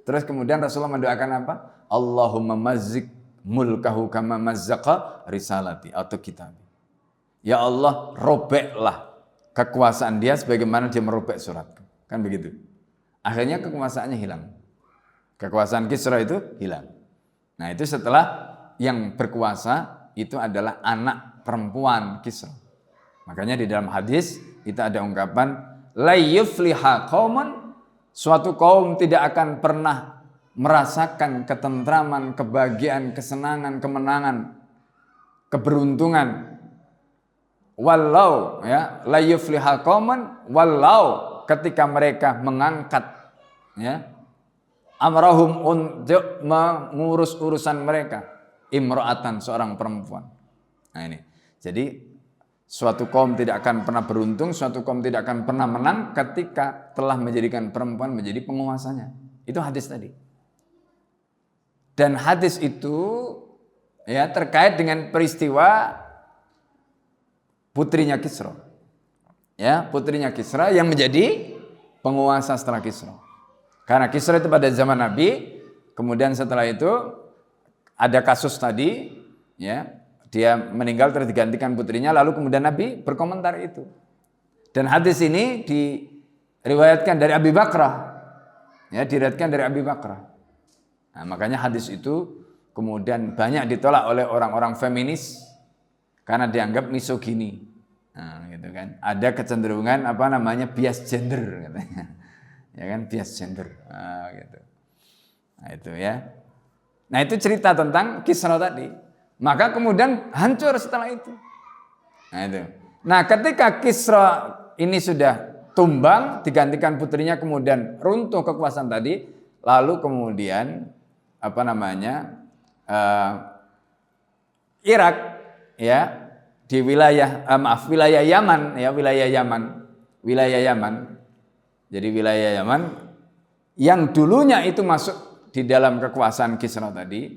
Terus kemudian Rasulullah mendoakan apa? Allahumma mazzik mulkahu kama mazzaqa risalati atau kitab. Ya Allah, robeklah kekuasaan dia sebagaimana dia merobek suratku. Kan begitu. Akhirnya kekuasaannya hilang. Kekuasaan Kisra itu hilang. Nah, itu setelah yang berkuasa itu adalah anak perempuan Kisra. Makanya di dalam hadis itu ada ungkapan la yufliha qauman, suatu kaum tidak akan pernah merasakan ketentraman, kebahagiaan, kesenangan, kemenangan, keberuntungan. Walau ya la yuflihal qauman, walau ketika mereka mengangkat ya amrahum untuk mengurus urusan mereka, imra'atan, seorang perempuan. Nah ini. Jadi suatu kaum tidak akan pernah beruntung, suatu kaum tidak akan pernah menang ketika telah menjadikan perempuan menjadi penguasanya. Itu hadis tadi. Dan hadis itu ya terkait dengan peristiwa putrinya Kisra. Ya, putrinya Kisra yang menjadi penguasa setelah Kisra. Karena Kisra itu pada zaman Nabi, kemudian setelah itu ada kasus tadi, ya, dia meninggal terus digantikan putrinya, lalu kemudian Nabi berkomentar itu. Dan hadis ini diriwayatkan dari Abi Bakrah, ya, diriwayatkan dari Abi Bakrah. Nah, makanya hadis itu kemudian banyak ditolak oleh orang-orang feminis karena dianggap misogini. Nah, gitu kan. Ada kecenderungan bias gender katanya. Ya kan, bias gender. Nah, gitu. Nah, itu ya. Nah, itu cerita tentang Kisra tadi. Maka kemudian hancur setelah itu. Nah, itu. Nah, ketika Kisra ini sudah tumbang, digantikan putrinya, kemudian runtuh kekuasaan tadi, lalu kemudian Irak ya di wilayah Yaman ya, wilayah Yaman. Jadi wilayah Yaman yang dulunya itu masuk di dalam kekuasaan Kisra tadi,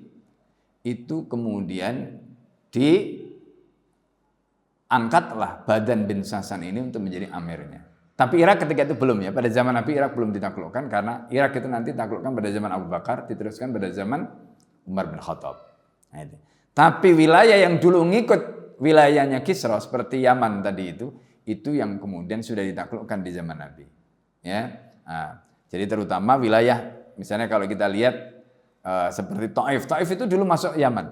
itu kemudian diangkatlah Badan bin Sasan ini untuk menjadi amirnya. Tapi Irak ketika itu belum ya, pada zaman Nabi Irak belum ditaklukkan, karena Irak itu nanti ditaklukkan pada zaman Abu Bakar, diteruskan pada zaman Umar bin Khattab. Nah, itu. Tapi wilayah yang dulu ngikut wilayahnya Kisra seperti Yaman tadi itu yang kemudian sudah ditaklukkan di zaman Nabi. Ya, nah, jadi terutama wilayah, misalnya kalau kita lihat seperti Taif itu dulu masuk Yaman.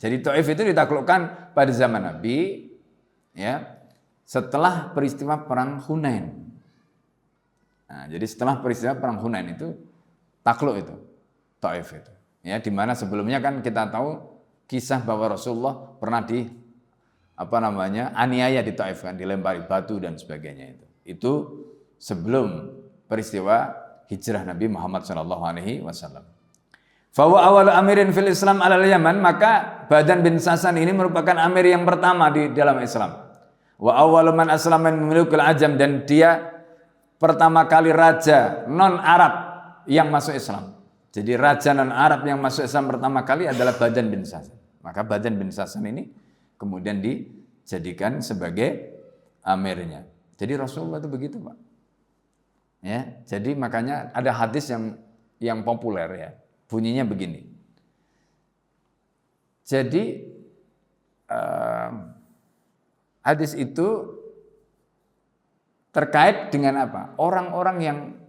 Jadi Taif itu ditaklukkan pada zaman Nabi, ya, setelah peristiwa perang Hunain. Nah, jadi setelah peristiwa perang Hunain itu takluk itu Taif itu. Ya, di mana sebelumnya kan kita tahu kisah bahwa Rasulullah pernah aniaya di Taif kan, dilempari batu dan sebagainya itu. Itu sebelum peristiwa hijrah Nabi Muhammad SAW. Fawa awal amirin fil Islam alal Yaman, maka Badan bin Sasan ini merupakan amir yang pertama di dalam Islam. Wa awwalu man aslama min mulukil ajam, dan dia pertama kali raja non Arab yang masuk Islam. Jadi raja non Arab yang masuk Islam pertama kali adalah Badan bin Sasan. Maka Badan bin Sasan ini kemudian dijadikan sebagai amirnya. Jadi Rasulullah itu begitu, Pak. Ya, jadi makanya ada hadis yang populer ya. Bunyinya begini. Jadi hadis itu terkait dengan apa? Orang-orang yang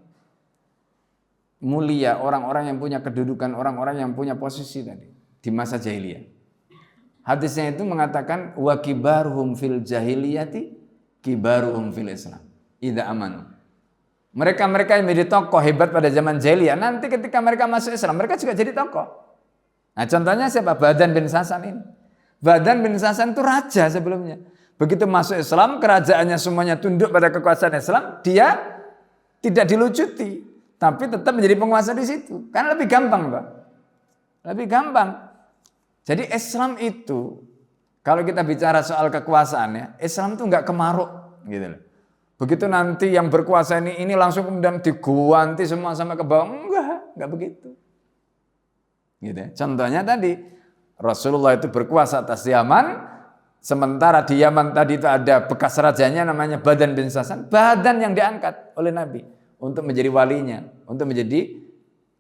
mulia, orang-orang yang punya kedudukan, orang-orang yang punya posisi tadi di masa jahiliyah. Hadisnya itu mengatakan wa kibaruhum fil jahiliyati kibaruhum fil Islam idza amanu. Mereka-mereka yang menjadi tokoh hebat pada zaman jahiliyah, nanti ketika mereka masuk Islam, mereka juga jadi tokoh. Nah, contohnya siapa? Badan bin Sasan ini. Badan bin Sasan itu raja sebelumnya. Begitu masuk Islam, kerajaannya semuanya tunduk pada kekuasaan Islam, dia tidak dilucuti, tapi tetap menjadi penguasa di situ. Karena lebih gampang, Pak. Lebih gampang. Jadi Islam itu, kalau kita bicara soal kekuasaannya, Islam itu enggak kemaruk, gitu loh. Begitu nanti yang berkuasa ini langsung kemudian diguanti semua sampai ke bawah, enggak begitu. Gitu ya. Contohnya tadi, Rasulullah itu berkuasa atas Yaman, sementara di Yaman tadi itu ada bekas rajanya namanya Badan bin Sasan, Badan yang diangkat oleh Nabi untuk menjadi walinya, untuk menjadi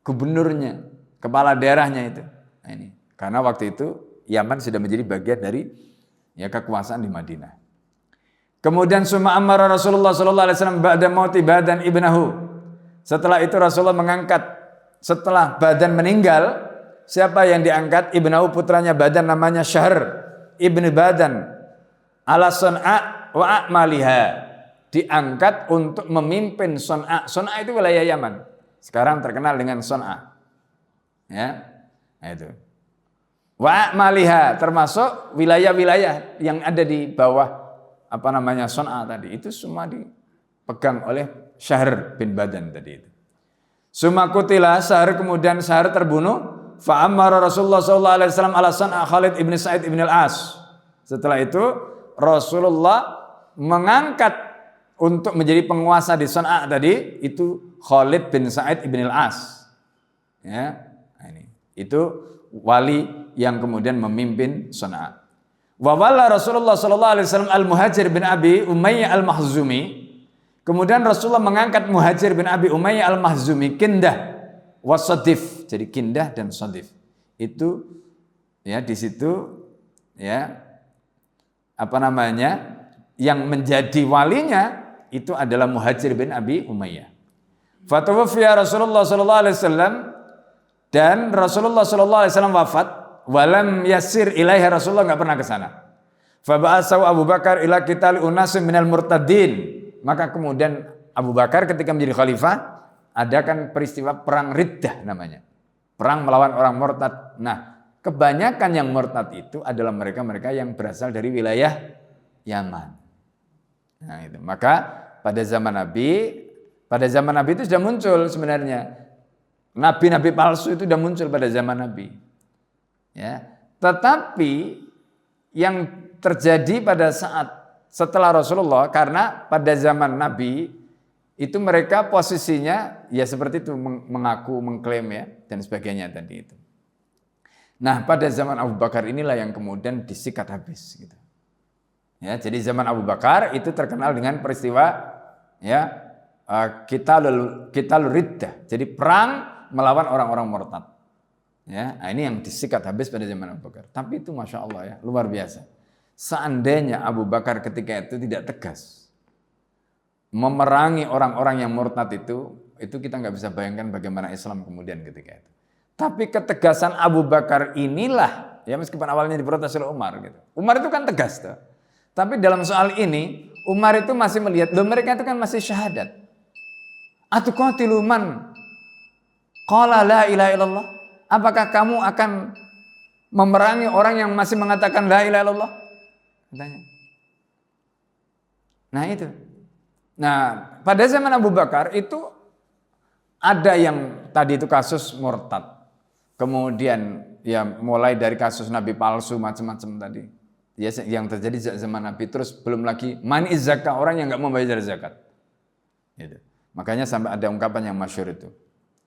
gubernurnya, kepala daerahnya itu. Nah, ini karena waktu itu Yaman sudah menjadi bagian dari kekuasaan di Madinah. Kemudian summa amara Rasulullah sallallahu alaihi wasallam ba'da mauti Badan ibnahu. Setelah itu Rasulullah mengangkat, setelah Badan meninggal, siapa yang diangkat? Ibnahu, putranya Badan, namanya Syahr ibnu Badan, ala Son'a wa a'maliha, diangkat untuk memimpin Son'a. Son'a itu wilayah Yaman. Sekarang terkenal dengan Son'a. Ya. Nah, itu. Wa maliha, termasuk wilayah-wilayah yang ada di bawah Son'a tadi, itu semua dipegang oleh Syahr bin Badan tadi itu. Summa qutila, Syahr, kemudian Syahr terbunuh. Fa amara Rasulullah sallallahu alaihi wasallam ala Son'a Khalid ibn Sa'id ibn al-As. Setelah itu Rasulullah mengangkat untuk menjadi penguasa di Son'a tadi itu Khalid bin Sa'id ibn al-As. Ya, ini. Itu wali yang kemudian memimpin Son'a. Wa walla Rasulullah sallallahu alaihi wasallam al-Muhajir bin Abi Umayyah al-Makhzumi. Kemudian Rasulullah mengangkat Muhajir bin Abi Umayyah al-Makhzumi Kindah wa Sadif. Jadi Kindah dan Sadif. Itu ya di situ ya yang menjadi walinya itu adalah Muhajir bin Abi Umayyah. Fatawaffiya Rasulullah sallallahu alaihi wasallam, dan Rasulullah sallallahu alaihi wasallam wafat, walam yasir ilaihi, Rasulullah enggak pernah ke sana. Fa ba'atsahu Abu Bakar ila qitali unasim minal murtadin. Maka kemudian Abu Bakar ketika menjadi khalifah adakan peristiwa perang Riddah namanya. Perang melawan orang murtad. Nah, kebanyakan yang murtad itu adalah mereka-mereka yang berasal dari wilayah Yaman. Nah, itu. Maka pada zaman Nabi itu sudah muncul sebenarnya. Nabi-nabi palsu itu sudah muncul pada zaman Nabi. Ya. Tetapi yang terjadi pada saat setelah Rasulullah, karena pada zaman Nabi itu mereka posisinya ya seperti itu, mengaku, mengklaim ya dan sebagainya tadi itu. Nah, pada zaman Abu Bakar inilah yang kemudian disikat habis gitu. Ya, jadi zaman Abu Bakar itu terkenal dengan peristiwa ya qitalul riddah. Jadi perang melawan orang-orang murtad. Ya, nah ini yang disikat habis pada zaman Abu Bakar. Tapi itu Masya Allah ya, luar biasa. Seandainya Abu Bakar ketika itu tidak tegas memerangi orang-orang yang murtad itu kita nggak bisa bayangkan bagaimana Islam kemudian ketika itu. Tapi ketegasan Abu Bakar inilah, ya meskipun awalnya diprotes oleh Umar gitu. Umar itu kan tegas tuh. Tapi dalam soal ini Umar itu masih melihat, loh mereka itu kan masih syahadat. Atuqatilu man qala la ilaha illallah? Apakah kamu akan memerangi orang yang masih mengatakan la ilaha illallah? Katanya. Nah itu. Nah, pada zaman Abu Bakar itu ada yang tadi itu kasus murtad. Kemudian ya mulai dari kasus nabi palsu macam-macam tadi. Ya yang terjadi zaman Nabi, terus belum lagi mani'iz zakat, orang yang enggak mau bayar zakat. Gitu. Makanya sampai ada ungkapan yang masyhur itu.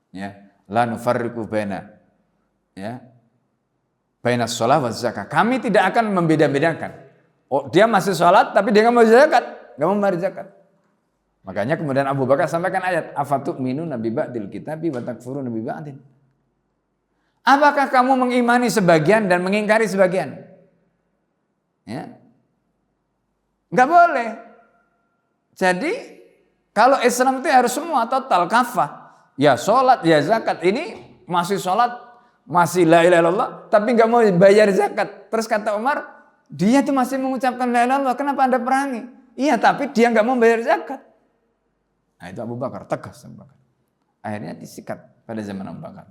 Ya, la nufarriqu baina bainas shalah waz zakah. Kami tidak akan membeda-bedakan. Oh, dia masih sholat tapi dia enggak mau zakat, enggak mau bayar zakat. Makanya kemudian Abu Bakar sampaikan ayat afatu'minuna bi ba'dil kitabi wa takfuruna bi ba'din. Apakah kamu mengimani sebagian dan mengingkari sebagian? Ya. Enggak boleh. Jadi kalau Islam itu harus semua total kafah. Ya sholat, ya zakat. Ini masih sholat, masih la ilaha illallah, tapi enggak mau bayar zakat. Terus kata Umar, dia tuh masih mengucapkan la ilaha illallah, kenapa Anda perangi? Iya, tapi dia enggak mau bayar zakat. Nah itu Abu Bakar, tegas Abu Bakar. Akhirnya disikat pada zaman Abu Bakar.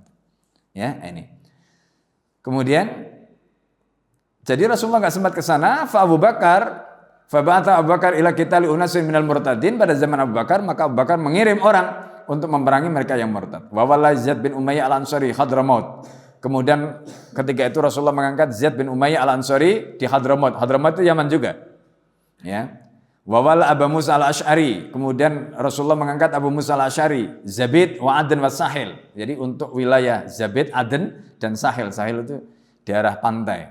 Ya, ini. Kemudian jadi Rasulullah enggak sempat ke sana, fa Abu ba'atha Abu Bakar ila qitali unasin minal murtadin, pada zaman Abu Bakar, maka Abu Bakar mengirim orang untuk memerangi mereka yang murtad. Wa walla Zaid bin Umayyah al-Ansari Hadramaut. Kemudian ketika itu Rasulullah mengangkat Zaid bin Umayyah al-Ansari di Hadramaut. Hadramaut itu Yaman juga. Ya. Wa walla Abu Musa al-Asy'ari. Kemudian Rasulullah mengangkat Abu Musa al-Asy'ari, Zabid wa Aden wa Sahil. Jadi untuk wilayah Zabid, Aden dan Sahil. Sahil itu daerah pantai.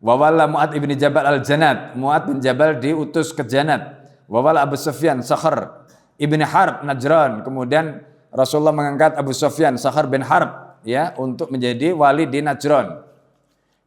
Wa walla Mu'ad ibn Jabal al-Janad. Mu'ad bin Jabal diutus ke Janad. Wa walla Abu Sufyan Sakhr ibn Harb Najran. Kemudian Rasulullah mengangkat Abu Sufyan Sakhr bin Harb ya untuk menjadi wali di Najran.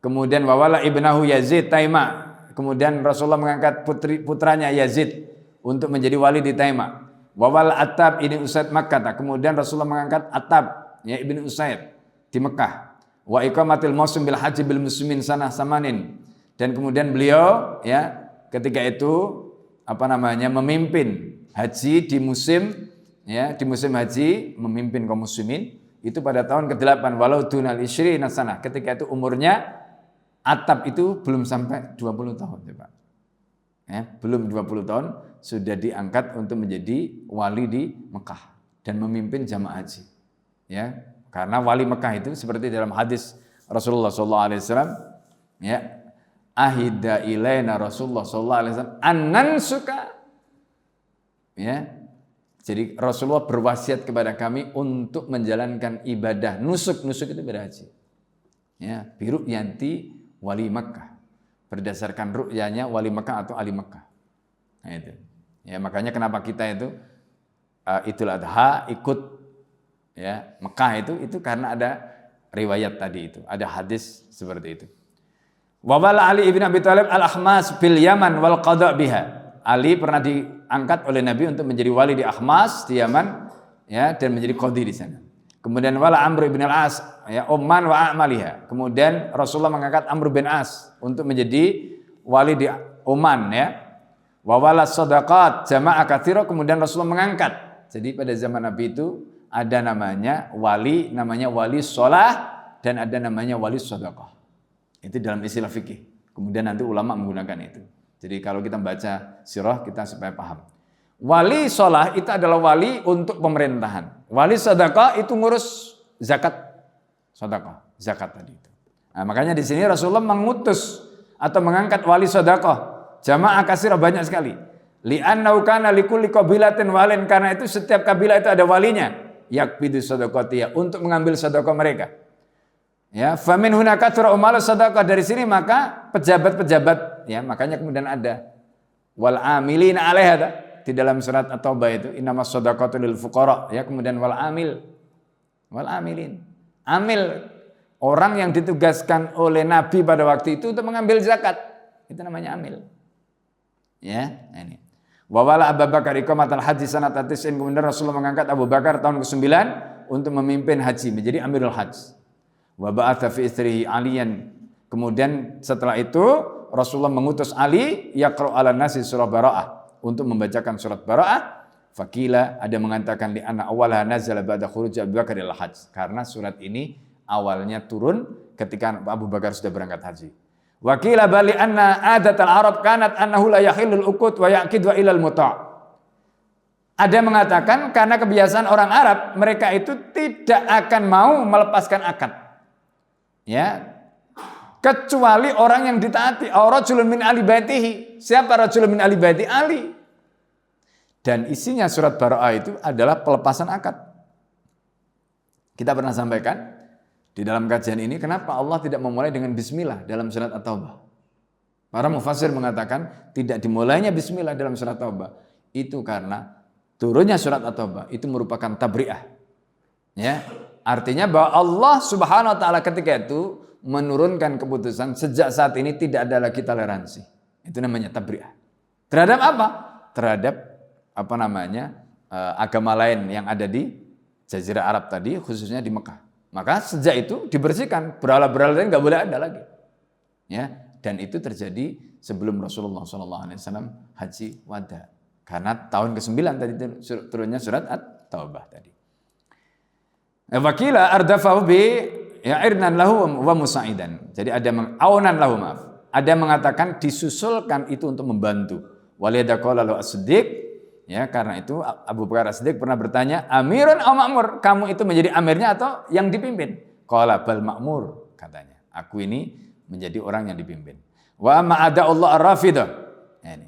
Kemudian wa walla ibnahu Yazid Taima. Kemudian Rasulullah mengangkat putranya Yazid untuk menjadi wali di Taima. Wa walla Attab ini Usaid Makkah. Kemudian Rasulullah mengangkat Attab ya ibn Usaid di Mekah. Wa iqamatil mausim bil haji bil muslimin sanah samanin. Dan kemudian beliau ya ketika itu memimpin haji di musim ya di musim haji memimpin kaum muslimin itu pada tahun ke-8 walau dunal isyrina sanah, ketika itu umurnya Attab itu belum sampai 20 tahun coba. Ya, belum 20 tahun sudah diangkat untuk menjadi wali di Mekah dan memimpin jamaah haji. Ya, karena wali Mekah itu seperti dalam hadis Rasulullah SAW, ya, ahida ilaina Rasulullah SAW anan suka, ya. Jadi Rasulullah berwasiat kepada kami untuk menjalankan ibadah nusuk itu ibadah haji. Ya, biru yanti wali Mekah. Berdasarkan ru'yanya wali Mekah atau ahli Mekah. Nah, itu. Ya, makanya kenapa kita itu Idul Adha ikut ya Mekah itu karena ada riwayat tadi itu, ada hadis seperti itu. Wa wala Ali ibn Abi Thalib al-Ahmas bil Yaman wal qada biha. Ali pernah diangkat oleh Nabi untuk menjadi wali di Ahmas di Yaman, ya, dan menjadi qadhi di sana. Kemudian wala Amr bin al-As, ya, Oman wa a'maliha. Kemudian Rasulullah mengangkat Amr bin As untuk menjadi wali di Oman, ya. Wa wala sadaqat jama'a katsira, kemudian Rasulullah mengangkat. Jadi pada zaman Nabi itu ada namanya wali shalah dan ada namanya wali sedekah. Itu dalam istilah fikih. Kemudian nanti ulama menggunakan itu. Jadi kalau kita baca sirah kita supaya paham. Wali shalah itu adalah wali untuk pemerintahan. Wali sedekah itu ngurus zakat tadi itu. Nah, makanya di sini Rasulullah mengutus atau mengangkat wali sedekah. Jamaah katsirah banyak sekali. Li'annahu kana likulli qabilatin walin, karena itu setiap kabilah itu ada walinya. Yakbidu sadaqatiyah, untuk mengambil sedekah mereka. Ya, famin hunaka tura umal sadaqah, dari sini maka pejabat-pejabat, ya, makanya kemudian ada wal amilin 'alaiha di dalam surat At-Taubah itu innamas sadaqatu lil fuqara, ya, kemudian wal amilin. Amil, orang yang ditugaskan oleh Nabi pada waktu itu untuk mengambil zakat. Itu namanya amil. Ya, ini. Wa wala Abu Bakar iqamatul haji sanat 90, kemudian Rasulullah mengangkat Abu Bakar tahun ke-9 untuk memimpin haji, menjadi Amirul Hajj. Wa ba'atha fi istrihi Aliyan. Kemudian setelah itu Rasulullah mengutus Ali yaqra' 'alan nasi surah Bara'ah, untuk membacakan surat Bara'ah. Fakila, ada mengatakan li anna awwalaha nazala ba'da khuruj Abu Bakar ila hajj, karena surat ini awalnya turun ketika Abu Bakar sudah berangkat haji. Wakila bali anna adatal Arab kanat annahu la yahillul uqud wa yaqid wa ilal muta'. Ada mengatakan karena kebiasaan orang Arab, mereka itu tidak akan mau melepaskan akad. Ya. Kecuali orang yang ditaati, rajulun min ali baitihi. Siapa rajulun min ali baiti? Ali. Dan isinya surat Bara'ah itu adalah pelepasan akad. Kita pernah sampaikan di dalam kajian ini, kenapa Allah tidak memulai dengan bismillah dalam surat At-Taubah? Para mufassir mengatakan tidak dimulainya bismillah dalam surat At-Taubah itu karena turunnya surat At-Taubah itu merupakan tabri'ah. Ya, artinya bahwa Allah Subhanahu wa taala ketika itu menurunkan keputusan sejak saat ini tidak ada lagi toleransi. Itu namanya tabri'ah. Terhadap apa? Terhadap agama lain yang ada di Jazirah Arab tadi, khususnya di Mekah. Maka sejak itu dibersihkan, berhala-berhala lain nggak boleh ada lagi. Ya, dan itu terjadi sebelum Rasulullah SAW haji wada. Karena tahun ke-9 tadi turunnya surat At-Taubah tadi. Wakila ardafahu bi ya'irnan lahu wa musa'idan. Jadi ada aunan lahu, maaf. Ada mengatakan disusulkan itu untuk membantu. Waliyada qala lahu as-siddiq. Ya, karena itu Abu Bakar As-Siddiq pernah bertanya, Amirun aw ma'mur? Kamu itu menjadi amirnya atau yang dipimpin? Qala bal ma'mur, katanya. Aku ini menjadi orang yang dipimpin. Wa amma a'da'ullah ar-rafidah. Ini.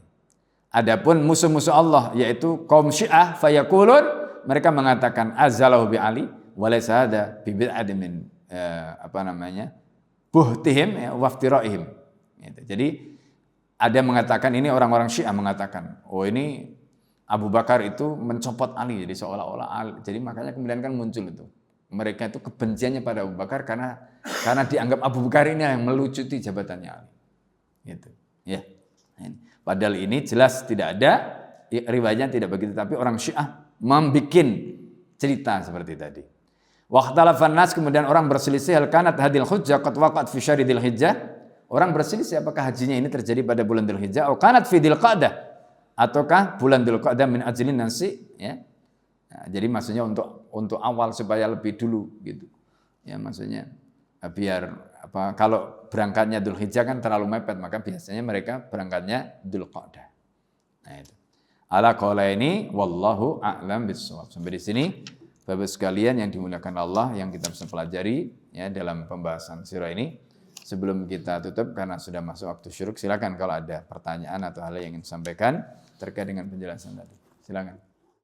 Adapun musuh-musuh Allah yaitu kaum Syiah fayaqulun, mereka mengatakan azalahu bi Ali wa laysa hada bi bid'atin min buhtihim wa iftiraihim. Gitu. Jadi ada mengatakan, ini orang-orang Syiah mengatakan, oh ini Abu Bakar itu mencopot Ali, jadi seolah-olah Ali. Jadi makanya kemudian kan muncul itu. Mereka itu kebenciannya pada Abu Bakar karena dianggap Abu Bakar ini yang melucuti jabatannya Ali. Gitu. Ya. Padahal ini jelas tidak ada riwayatnya, tidak begitu, tapi orang Syiah membikin cerita seperti tadi. Waqtalafan nas, kemudian orang berselisih hal kanat hadil hujjah qad waqat fi syahri dzil hijjah. Orang berselisih apakah hajinya ini terjadi pada bulan Dzul Hijjah atau kanat fi dzil qa'dah, ataukah bulan Dzul Qa'dah min ajlin nasi, ya. Nah, jadi maksudnya untuk awal supaya lebih dulu gitu. Ya maksudnya biar kalau berangkatnya Dzulhijjah kan terlalu mepet, maka biasanya mereka berangkatnya Dzulqa'dah. Nah itu. Ala qaula ini wallahu a'lam bissawab. Sampai di sini Bapak sekalian yang dimuliakan Allah yang kita bisa pelajari ya dalam pembahasan sirah ini. Sebelum kita tutup karena sudah masuk waktu syuruk, silakan kalau ada pertanyaan atau hal yang ingin disampaikan terkait dengan penjelasan tadi. Silakan.